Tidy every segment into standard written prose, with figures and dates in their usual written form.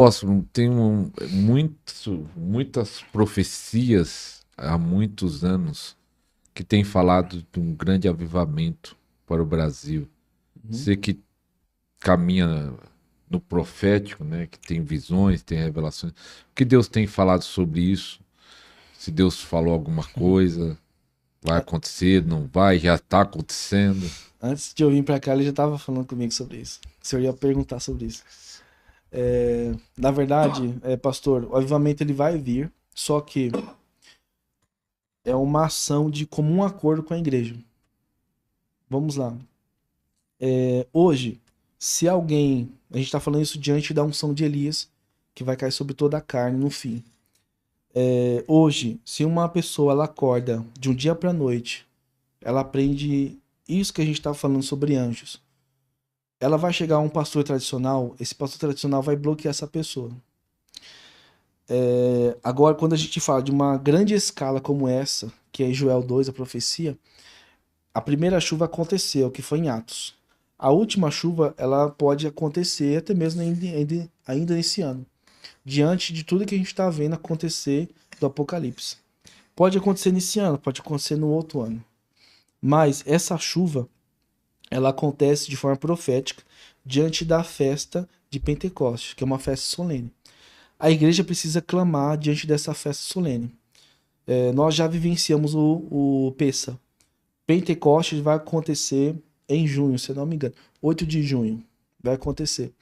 Próximo, tem muitas profecias há muitos anos que têm falado de um grande avivamento para o Brasil. Uhum. Você que caminha no profético, né, que tem visões, tem revelações, o que Deus tem falado sobre isso? Se Deus falou alguma coisa, vai A- acontecer, não vai, já está acontecendo. Antes de eu vir pra cá, ele já tava falando comigo sobre isso. O senhor ia perguntar sobre isso. Na verdade, pastor, o avivamento ele vai vir, só que é uma ação de comum acordo com a igreja. Vamos lá. Hoje, se alguém, a gente está falando isso diante da unção de Elias, que vai cair sobre toda a carne no fim. Hoje, se uma pessoa ela acorda de um dia para noite, ela aprende isso que a gente está falando sobre anjos. Ela vai chegar a um pastor tradicional, esse pastor tradicional vai bloquear essa pessoa. Agora, quando a gente fala de uma grande escala como essa, que é Joel 2, a profecia, a primeira chuva aconteceu, que foi em Atos. A última chuva, ela pode acontecer até mesmo ainda nesse ano, diante de tudo que a gente está vendo acontecer do Apocalipse. Pode acontecer nesse ano, pode acontecer no outro ano. Mas essa chuva, ela acontece de forma profética diante da festa de Pentecostes, que é uma festa solene. A igreja precisa clamar diante dessa festa solene. Nós já vivenciamos o Pessa. Pentecostes vai acontecer em junho, se eu não me engano. 8 de junho vai acontecer.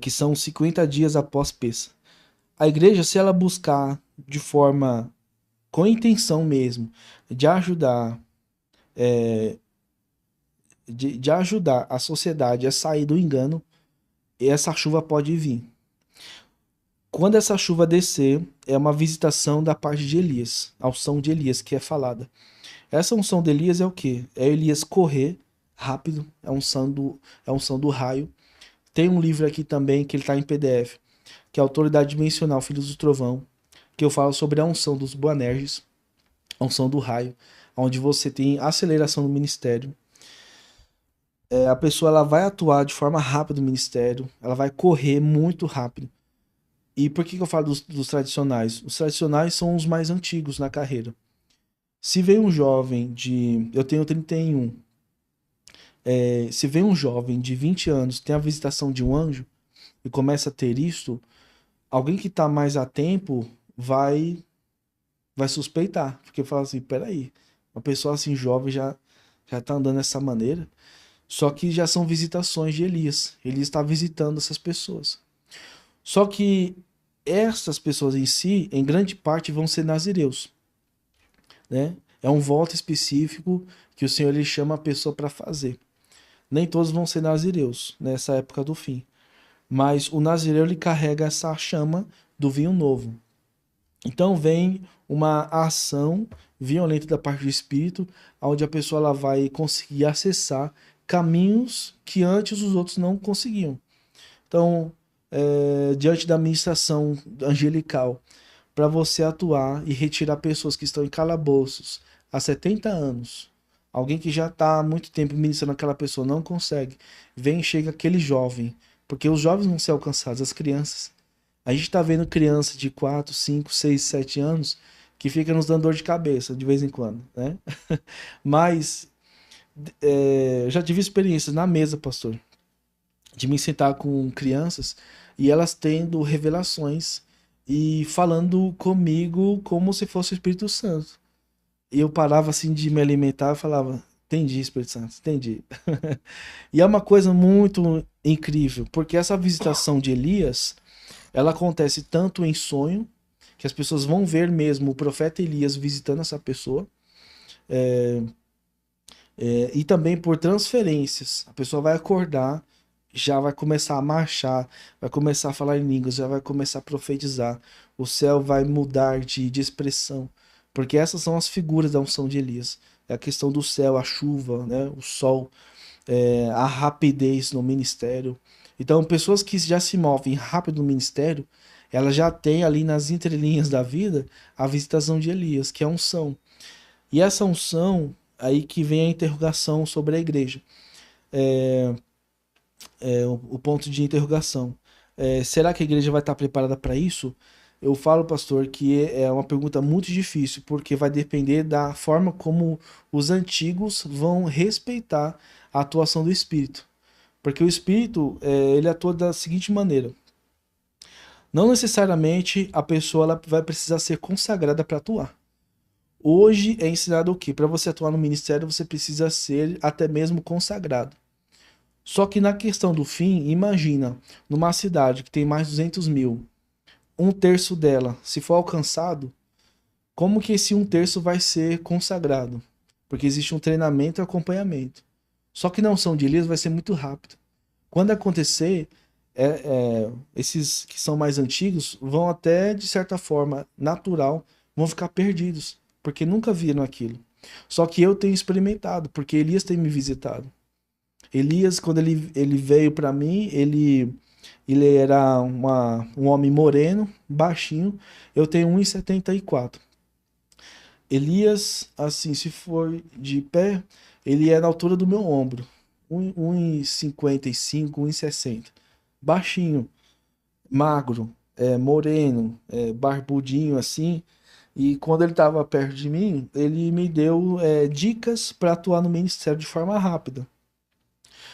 Que são 50 dias após Pessa. A igreja, se ela buscar de forma, com intenção mesmo, de ajudar, de ajudar a sociedade a sair do engano, essa chuva pode vir. Quando essa chuva descer, é uma visitação da parte de Elias, a unção de Elias que é falada. Essa unção de Elias é o quê? É Elias correr rápido, é a unção do raio. Tem um livro aqui também que ele está em PDF, que é Autoridade Dimensional, Filhos do Trovão, que eu falo sobre a unção dos Boanerges, a unção do raio, onde você tem aceleração no ministério. A pessoa ela vai atuar de forma rápida no ministério, ela vai correr muito rápido. E por que eu falo dos tradicionais? Os tradicionais são os mais antigos na carreira. Se vem um jovem de. Eu tenho 31. Se vem um jovem de 20 anos, tem a visitação de um anjo e começa a ter isso, alguém que está mais a tempo vai suspeitar. Porque fala assim: peraí, uma pessoa assim jovem já está andando dessa maneira. Só que já são visitações de Elias. Elias está visitando essas pessoas. Só que essas pessoas em si, em grande parte, vão ser nazireus, né? É um voto específico que o Senhor ele chama a pessoa para fazer. Nem todos vão ser nazireus nessa época do fim, mas o nazireu ele carrega essa chama do vinho novo. Então vem uma ação violenta da parte do espírito, onde a pessoa ela vai conseguir acessar caminhos que antes os outros não conseguiam. Então, diante da ministração angelical, para você atuar e retirar pessoas que estão em calabouços há 70 anos, alguém que já está há muito tempo ministrando aquela pessoa não consegue, vem e chega aquele jovem, porque os jovens vão ser alcançados, as crianças. A gente está vendo criança de 4 5 6 7 anos que fica nos dando dor de cabeça de vez em quando, né? Mas já tive experiências na mesa, pastor, de me sentar com crianças e elas tendo revelações e falando comigo como se fosse o Espírito Santo. E eu parava assim de me alimentar e falava: Entendi, Espírito Santo, entendi. E é uma coisa muito incrível, porque essa visitação de Elias, ela acontece tanto em sonho, que as pessoas vão ver mesmo o profeta Elias visitando essa pessoa, e também por transferências. A pessoa vai acordar, já vai começar a marchar, vai começar a falar em línguas, já vai começar a profetizar. O céu vai mudar de expressão, porque essas são as figuras da unção de Elias. É a questão do céu, a chuva, né, o sol, a rapidez no ministério. Então, pessoas que já se movem rápido no ministério, elas já têm ali nas entrelinhas da vida a visitação de Elias, que é a unção. E essa unção, aí que vem a interrogação sobre a igreja. o ponto de interrogação. Será que a igreja vai estar preparada para isso? Eu falo, pastor, que é uma pergunta muito difícil, porque vai depender da forma como os antigos vão respeitar a atuação do Espírito. Porque o Espírito, ele atua da seguinte maneira. Não necessariamente a pessoa ela vai precisar ser consagrada para atuar. Hoje é ensinado o quê? Para você atuar no ministério, você precisa ser até mesmo consagrado. Só que na questão do fim, imagina, numa cidade que tem mais de 200 mil, um terço dela, se for alcançado, como que esse um terço vai ser consagrado? Porque existe um treinamento e acompanhamento. Só que na unção de Elias vai ser muito rápido. Quando acontecer, esses que são mais antigos vão até, de certa forma, natural, vão ficar perdidos, porque nunca viram aquilo. Só que eu tenho experimentado, porque Elias tem me visitado. Elias, quando ele veio para mim, ele era um homem moreno, baixinho. Eu tenho 1,74. Elias, assim, se for de pé, ele é na altura do meu ombro. 1,55, 1,60. Baixinho, magro, moreno, barbudinho assim. E quando ele estava perto de mim, ele me deu dicas para atuar no ministério de forma rápida.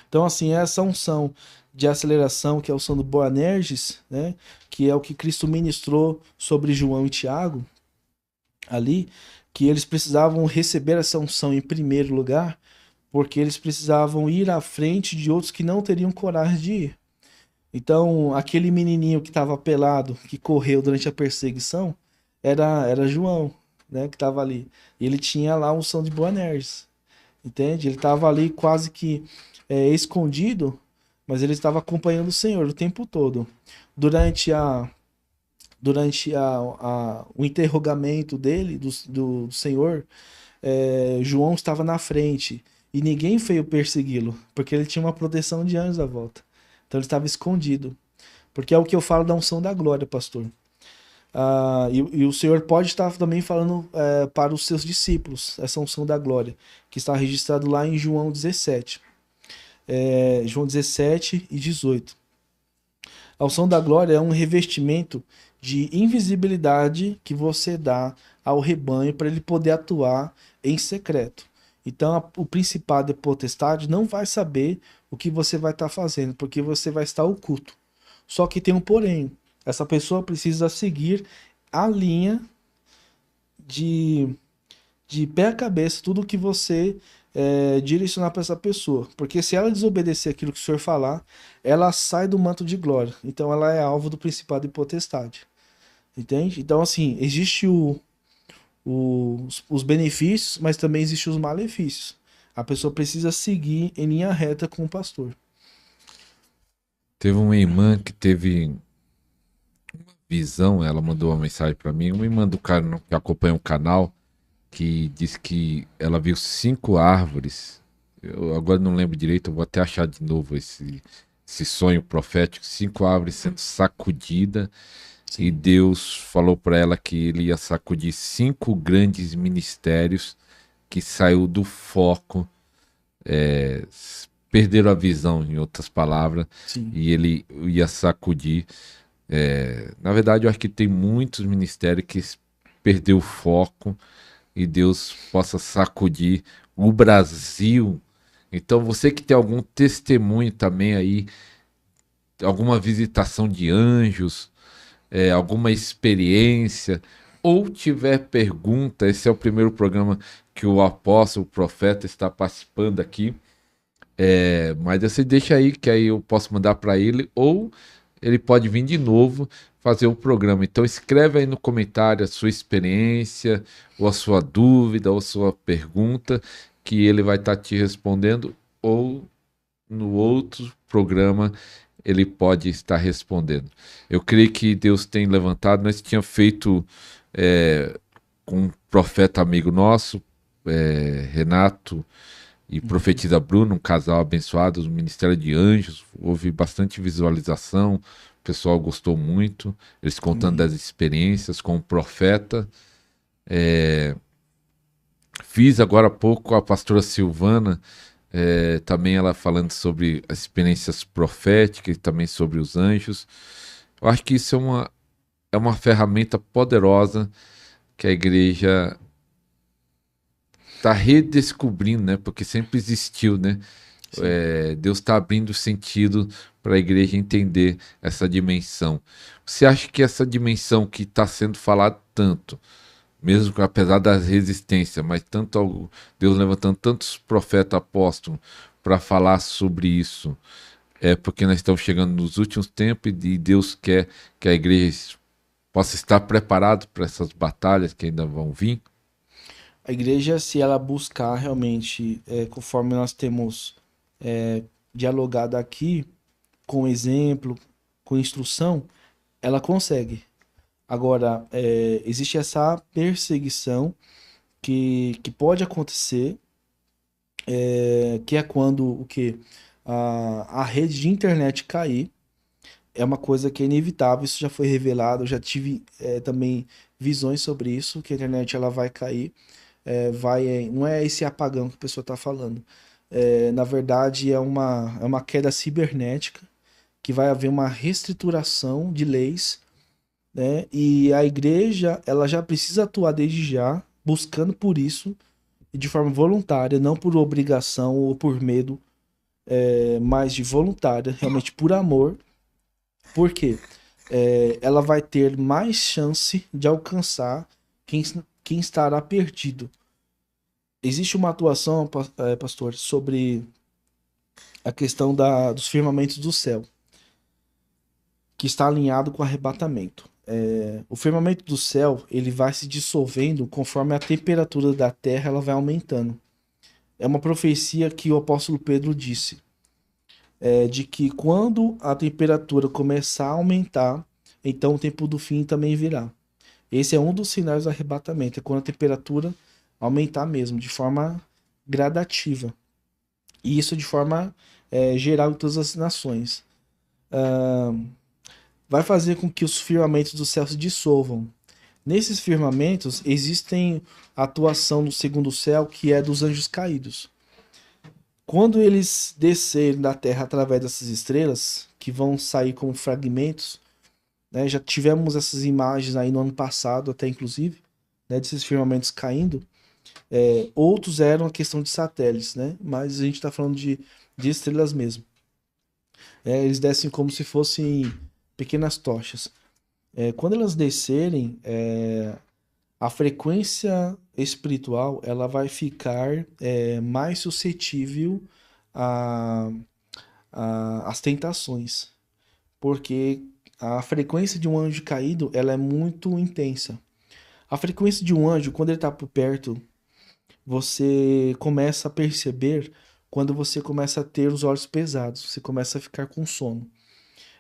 Então, assim, essa unção de aceleração, que é a unção do Boanerges, né, que é o que Cristo ministrou sobre João e Tiago, ali, que eles precisavam receber essa unção em primeiro lugar, porque eles precisavam ir à frente de outros que não teriam coragem de ir. Então, aquele menininho que estava pelado, que correu durante a perseguição, era João, né, que estava ali. Ele tinha lá a unção de Boanerges, entende? Ele estava ali quase que escondido, mas ele estava acompanhando o Senhor o tempo todo. Durante o interrogamento dele, do Senhor, João estava na frente e ninguém veio persegui-lo, porque ele tinha uma proteção de anjos à volta. Então ele estava escondido. Porque é o que eu falo da unção da glória, pastor. E o Senhor pode estar também falando para os seus discípulos, essa unção da glória, que está registrado lá em João 17. João 17 e 18. A unção da glória é um revestimento de invisibilidade que você dá ao rebanho para ele poder atuar em secreto. Então, o principado e potestade não vai saber o que você vai estar fazendo, porque você vai estar oculto. Só que tem um porém. Essa pessoa precisa seguir a linha de pé a cabeça, tudo que você direcionar para essa pessoa. Porque se ela desobedecer aquilo que o Senhor falar, ela sai do manto de glória. Então ela é alvo do principado e potestade. Entende? Então, assim, existe os benefícios, mas também existem os malefícios. A pessoa precisa seguir em linha reta com o pastor. Teve uma irmã que teve visão, ela mandou uma mensagem para mim, uma irmã do cara que acompanha o canal, que disse que ela viu 5 árvores. Eu agora não lembro direito, eu vou até achar de novo esse sonho profético. 5 árvores sendo sacudidas. Sim. E Deus falou para ela que ele ia sacudir 5 grandes ministérios que saiu do foco, perderam a visão, em outras palavras. Sim. E ele ia sacudir. Na verdade, eu acho que tem muitos ministérios que perdeu o foco, e Deus possa sacudir o Brasil. Então, você que tem algum testemunho também aí, alguma visitação de anjos, alguma experiência, ou tiver pergunta, esse é o primeiro programa que o apóstolo, o profeta, está participando aqui. Mas você deixa aí, que aí eu posso mandar para ele, ou ele pode vir de novo fazer o programa. Então escreve aí no comentário a sua experiência, ou a sua dúvida, ou a sua pergunta, que ele vai estar te respondendo, ou no outro programa ele pode estar respondendo. Eu creio que Deus tem levantado, nós tínhamos feito com um profeta amigo nosso, Renato e profetisa Bruno, um casal abençoado, no Ministério de Anjos, houve bastante visualização, o pessoal gostou muito, eles contando das experiências com o profeta. Fiz agora há pouco com a pastora Silvana, também ela falando sobre as experiências proféticas, também sobre os anjos. Eu acho que isso é uma ferramenta poderosa que a igreja está redescobrindo, né? Porque sempre existiu, né? Deus está abrindo sentido para a igreja entender essa dimensão. Você acha que essa dimensão que está sendo falada tanto, mesmo apesar das resistências, mas Deus levantando tantos profetas apóstolos para falar sobre isso, é porque nós estamos chegando nos últimos tempos e Deus quer que a igreja possa estar preparado para essas batalhas que ainda vão vir? A igreja, se ela buscar realmente, conforme nós temos dialogado aqui, com exemplo, com instrução, ela consegue. Agora, existe essa perseguição que pode acontecer, que é quando o que a rede de internet cair. É uma coisa que é inevitável, isso já foi revelado. Eu já tive também visões sobre isso, que a internet ela vai cair. Não é esse apagão que a pessoa está falando. Na verdade, é uma queda cibernética, que vai haver uma reestruturação de leis, né? E a igreja ela já precisa atuar desde já, buscando por isso, e de forma voluntária, não por obrigação ou por medo, mas de voluntária, realmente por amor. Por quê? Ela vai ter mais chance de alcançar quem estará perdido. Existe uma atuação, pastor, sobre a questão dos firmamentos do céu, que está alinhado com o arrebatamento. O firmamento do céu ele vai se dissolvendo conforme a temperatura da terra ela vai aumentando. É uma profecia que o apóstolo Pedro disse, de que quando a temperatura começar a aumentar, então o tempo do fim também virá. Esse é um dos sinais do arrebatamento, é quando a temperatura aumentar mesmo, de forma gradativa. E isso de forma geral em todas as nações. Vai fazer com que os firmamentos do céu se dissolvam. Nesses firmamentos existem a atuação do segundo céu, que é dos anjos caídos. Quando eles descerem da terra através dessas estrelas, que vão sair como fragmentos, né? Já tivemos essas imagens aí no ano passado, até inclusive, né, desses firmamentos caindo. Outros eram a questão de satélites, né? Mas a gente está falando de estrelas mesmo. Eles descem como se fossem pequenas tochas. Quando elas descerem, a frequência espiritual ela vai ficar mais suscetível às tentações, porque a frequência de um anjo caído ela é muito intensa. A frequência de um anjo, quando ele está por perto, você começa a perceber quando você começa a ter os olhos pesados, você começa a ficar com sono.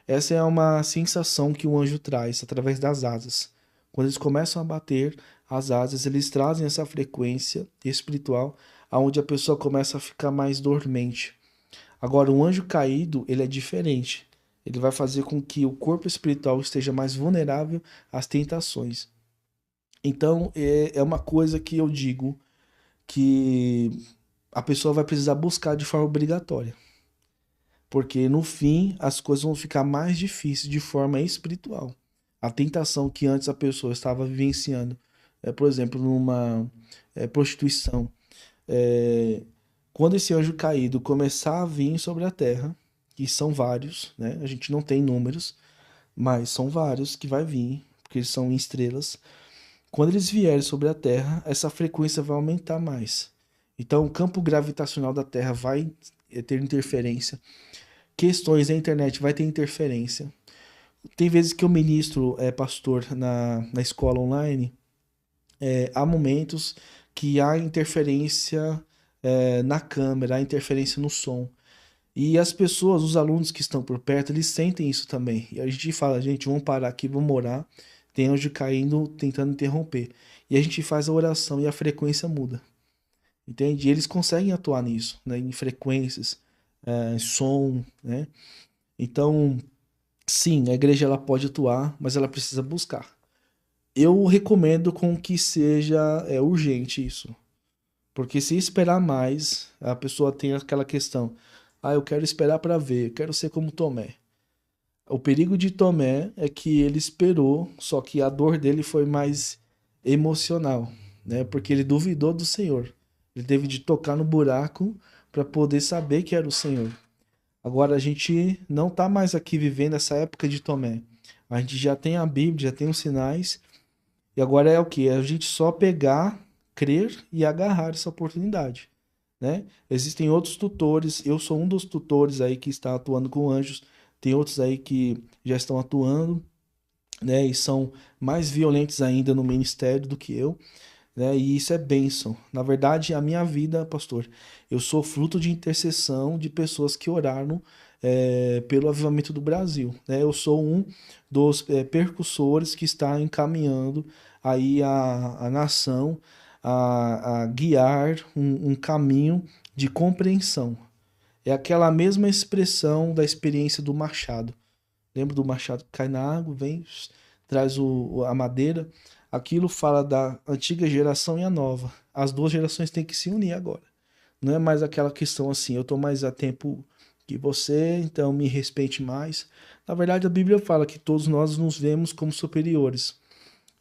Essa é uma sensação que o anjo traz através das asas. Quando eles começam a bater as asas, eles trazem essa frequência espiritual, aonde a pessoa começa a ficar mais dormente. Agora, o anjo caído, ele é diferente. Ele vai fazer com que o corpo espiritual esteja mais vulnerável às tentações. Então, é uma coisa que eu digo que a pessoa vai precisar buscar de forma obrigatória. Porque no fim as coisas vão ficar mais difíceis de forma espiritual. A tentação que antes a pessoa estava vivenciando, por exemplo, numa prostituição, quando esse anjo caído começar a vir sobre a terra, que são vários, né? A gente não tem números, mas são vários que vai vir, porque eles são estrelas. Quando eles vierem sobre a terra, essa frequência vai aumentar mais. Então, o campo gravitacional da terra vai ter interferência. Questões da internet vai ter interferência. Tem vezes que eu ministro, pastor, na escola online, há momentos que há interferência na câmera, há interferência no som. E as pessoas, os alunos que estão por perto, eles sentem isso também. E a gente fala, gente, vamos parar aqui, vamos orar. Tem anjo caindo, tentando interromper. E a gente faz a oração e a frequência muda. Entende? E eles conseguem atuar nisso, né? Em frequências, som, né? Então, sim, a igreja ela pode atuar, mas ela precisa buscar. Eu recomendo com que seja urgente isso. Porque se esperar mais, a pessoa tem aquela questão: ah, eu quero esperar para ver, eu quero ser como Tomé. O perigo de Tomé é que ele esperou, só que a dor dele foi mais emocional, né? Porque ele duvidou do Senhor. Ele teve de tocar no buraco para poder saber que era o Senhor. Agora a gente não está mais aqui vivendo essa época de Tomé. A gente já tem a Bíblia, já tem os sinais. E agora é o que? É a gente só pegar, crer e agarrar essa oportunidade, né? Existem outros tutores. Eu sou um dos tutores aí que está atuando com anjos. Tem outros aí que já estão atuando, né? E são mais violentos ainda no ministério do que eu, né? E isso é bênção. Na verdade, a minha vida, pastor, eu sou fruto de intercessão de pessoas que oraram pelo avivamento do Brasil, né? Eu sou um dos percussores que está encaminhando aí a nação a guiar um caminho de compreensão. É aquela mesma expressão da experiência do machado. Lembra do machado que cai na água, vem, traz a madeira. Aquilo fala da antiga geração e a nova. As duas gerações têm que se unir agora. Não é mais aquela questão assim, eu estou mais a tempo que você, então me respeite mais. Na verdade, a Bíblia fala que todos nós nos vemos como superiores.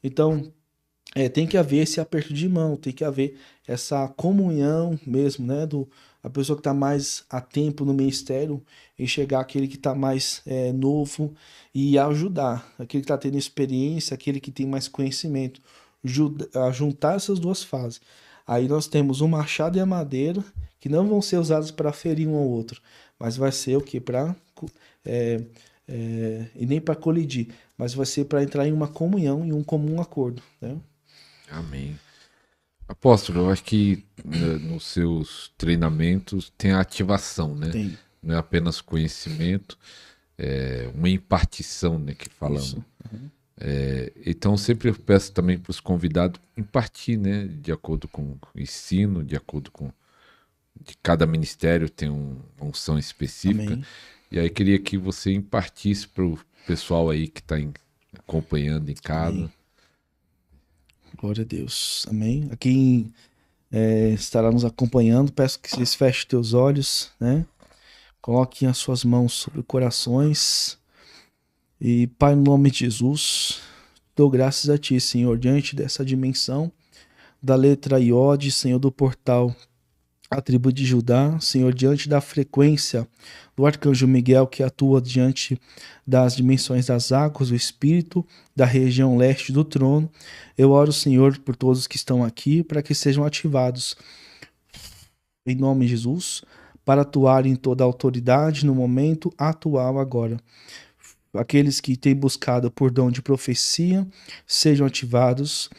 Então, tem que haver esse aperto de mão, tem que haver essa comunhão mesmo, né? A pessoa que está mais a tempo no ministério, enxergar aquele que está mais novo e ajudar, aquele que está tendo experiência, aquele que tem mais conhecimento, a juntar essas duas fases. Aí nós temos o machado e a madeira, que não vão ser usados para ferir um ao outro, mas vai ser o que? E nem para colidir, mas vai ser para entrar em uma comunhão e um comum acordo, né? Amém. Apóstolo, eu acho que nos seus treinamentos tem a ativação, né? Tem. Não é apenas conhecimento, é uma impartição, né, que falamos. Uhum. Então sempre eu peço também para os convidados impartir, né, de acordo com o ensino, de acordo com de cada ministério tem uma unção específica. Amém. E aí queria que você impartisse para o pessoal aí que está acompanhando em casa. Amém. Glória a Deus. Amém. A quem estará nos acompanhando, peço que vocês fechem teus olhos, né? Coloquem as suas mãos sobre corações. E, Pai, no nome de Jesus, dou graças a Ti, Senhor, diante dessa dimensão da letra Iod, Senhor, do portal a tribo de Judá, Senhor, diante da frequência do arcanjo Miguel que atua diante das dimensões das águas, o espírito da região leste do trono, eu oro, Senhor, por todos que estão aqui, para que sejam ativados em nome de Jesus, para atuar em toda a autoridade no momento atual agora. Aqueles que têm buscado por dom de profecia, sejam ativados.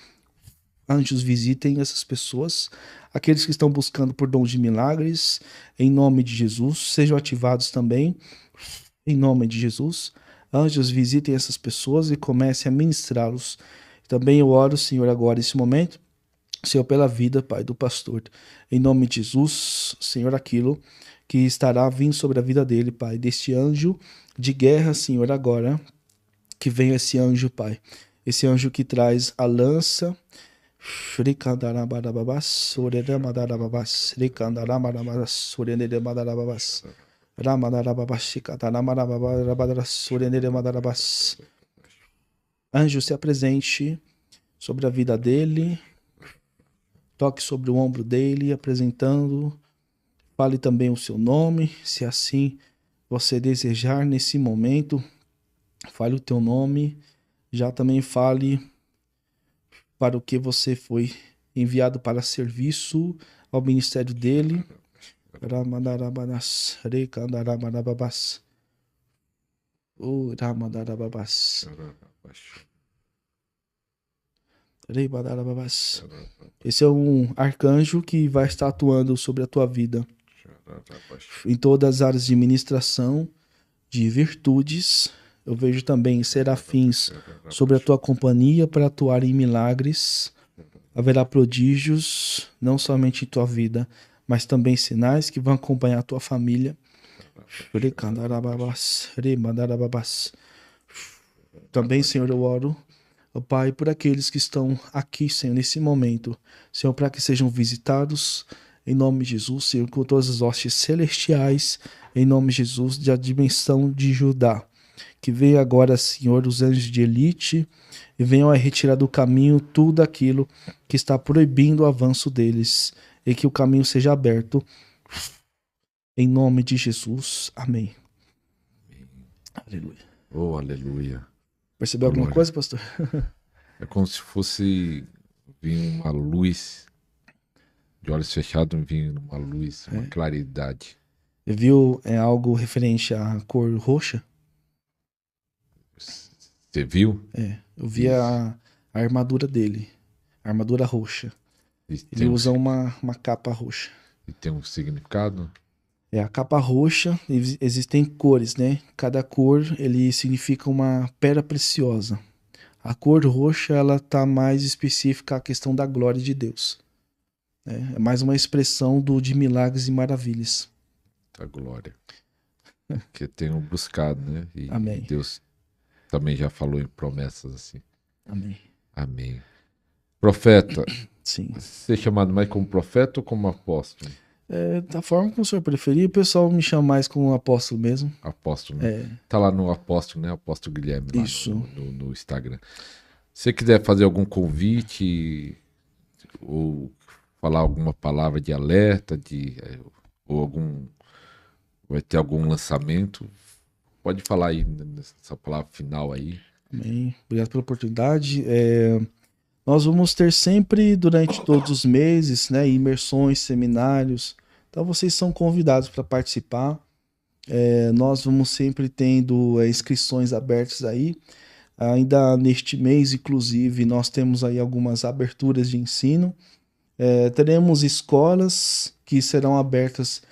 Anjos visitem essas pessoas. Aqueles que estão buscando por dom de milagres, em nome de Jesus, sejam ativados também, em nome de Jesus. Anjos visitem essas pessoas e comecem a ministrá-los. Também eu oro, Senhor, agora nesse momento, Senhor, pela vida, Pai, do pastor. Em nome de Jesus, Senhor, aquilo que estará vindo sobre a vida dele, Pai, deste anjo de guerra, Senhor, agora, que venha esse anjo, Pai. Esse anjo que traz a lança, anjo, se apresente sobre a vida dele, toque sobre o ombro dele, apresentando, fale também o seu nome, se assim você desejar nesse momento, fale o teu nome, já também fale para o que você foi enviado para serviço ao ministério dele. Esse é um arcanjo que vai estar atuando sobre a tua vida em todas as áreas de ministração, de virtudes. Eu vejo também serafins sobre a tua companhia para atuar em milagres. Haverá prodígios, não somente em tua vida, mas também sinais que vão acompanhar a tua família. Também, Senhor, eu oro Ó Pai, por aqueles que estão aqui, Senhor, nesse momento, Senhor, para que sejam visitados, em nome de Jesus, Senhor, com todas as hostes celestiais, em nome de Jesus, da dimensão de Judá. Que venha agora, Senhor, os anjos de elite e venham a retirar do caminho tudo aquilo que está proibindo o avanço deles e que o caminho seja aberto. Em nome de Jesus. Amém. Aleluia. Oh, aleluia. Percebeu alguma coisa, pastor? É como se fosse vir uma luz, de olhos fechados, vir uma luz, uma claridade. Você viu algo referente à cor roxa? Você viu? Eu vi a armadura dele, a armadura roxa. Ele usa uma capa roxa. E tem um significado? A capa roxa, existem cores, né? Cada cor, ele significa uma pedra preciosa. A cor roxa, ela tá mais específica à questão da glória de Deus. É mais uma expressão de milagres e maravilhas. A glória. Que tenham buscado, né? Amém. Deus também já falou em promessas assim. Amém. Amém. Profeta. Sim. Ser chamado mais como profeta ou como apóstolo? Da forma como o senhor preferir, o pessoal me chama mais como apóstolo mesmo. Apóstolo. Tá lá no apóstolo, né? Apóstolo Guilherme, lá Isso. no Instagram. Se você quiser fazer algum convite ou falar alguma palavra de alerta, ou vai ter algum lançamento, pode falar aí nessa palavra final aí. Amém. Obrigado pela oportunidade. Nós vamos ter sempre, durante todos os meses, né, imersões, seminários. Então, vocês são convidados para participar. Nós vamos sempre tendo inscrições abertas aí. Ainda neste mês, inclusive, nós temos aí algumas aberturas de ensino. Teremos escolas que serão abertas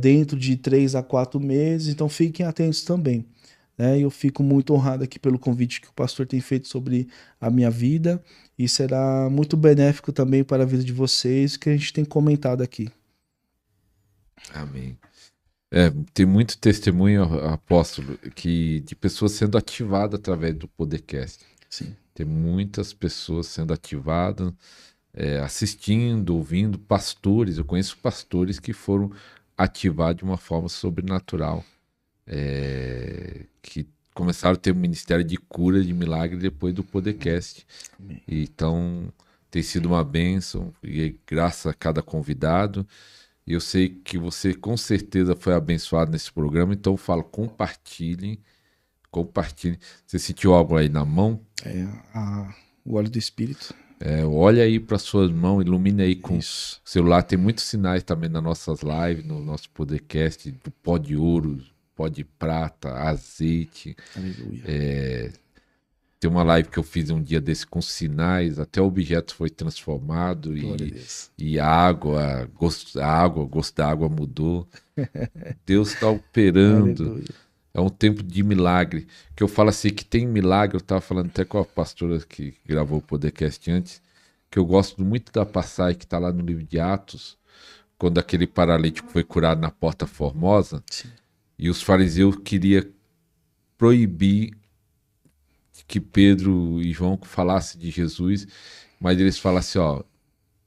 dentro de 3 a 4 meses. Então, fiquem atentos também. Eu fico muito honrado aqui pelo convite que o pastor tem feito sobre a minha vida e será muito benéfico também para a vida de vocês, que a gente tem comentado aqui. Amém. Tem muito testemunho, apóstolo, de pessoas sendo ativadas através do podcast. Sim. Tem muitas pessoas sendo ativadas, assistindo, ouvindo, pastores. Eu conheço pastores que foram ativados de uma forma sobrenatural. Que começaram a ter um ministério de cura, de milagre depois do podcast. Amém. Então tem sido uma bênção e graças a cada convidado. Eu sei que você com certeza foi abençoado nesse programa, então eu falo, compartilhem. Você sentiu algo aí na mão? O óleo do Espírito. Olha aí para suas mãos, ilumine aí com Isso. o celular. Tem muitos sinais também nas nossas lives, no nosso podcast, do pó de ouro, pó de prata, azeite. Aleluia. Tem uma live que eu fiz um dia desse com sinais, até o objeto foi transformado e a água, gosto da água mudou. Deus está operando. Aleluia. É um tempo de milagre. Que eu falo assim, que tem milagre. Eu estava falando até com a pastora que gravou o podcast antes, que eu gosto muito da passagem que está lá no livro de Atos, quando aquele paralítico foi curado na Porta Formosa. Sim. E os fariseus queriam proibir que Pedro e João falassem de Jesus, mas eles falassem,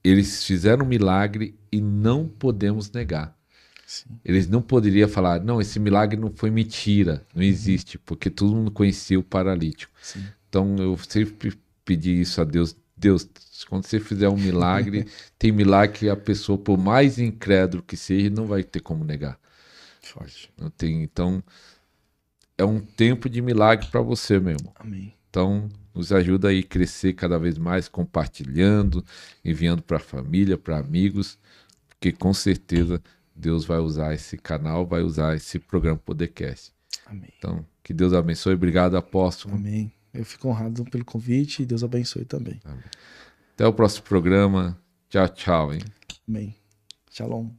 eles fizeram um milagre e não podemos negar. Sim. Eles não poderiam falar, não, esse milagre não foi mentira, não existe, porque todo mundo conhecia o paralítico. Sim. Então eu sempre pedi isso a Deus. Deus, quando você fizer um milagre, tem milagre que a pessoa, por mais incrédulo que seja, não vai ter como negar. Forte. Não tem, então, é um tempo de milagre para você, meu irmão. Amém. Então, nos ajuda aí a crescer cada vez mais, compartilhando, enviando para a família, para amigos, porque com certeza Deus vai usar esse canal, vai usar esse programa Podcast. Amém. Então, que Deus abençoe. Obrigado, apóstolo. Amém. Eu fico honrado pelo convite e Deus abençoe também. Amém. Até o próximo programa. Tchau, tchau, hein? Amém. Shalom.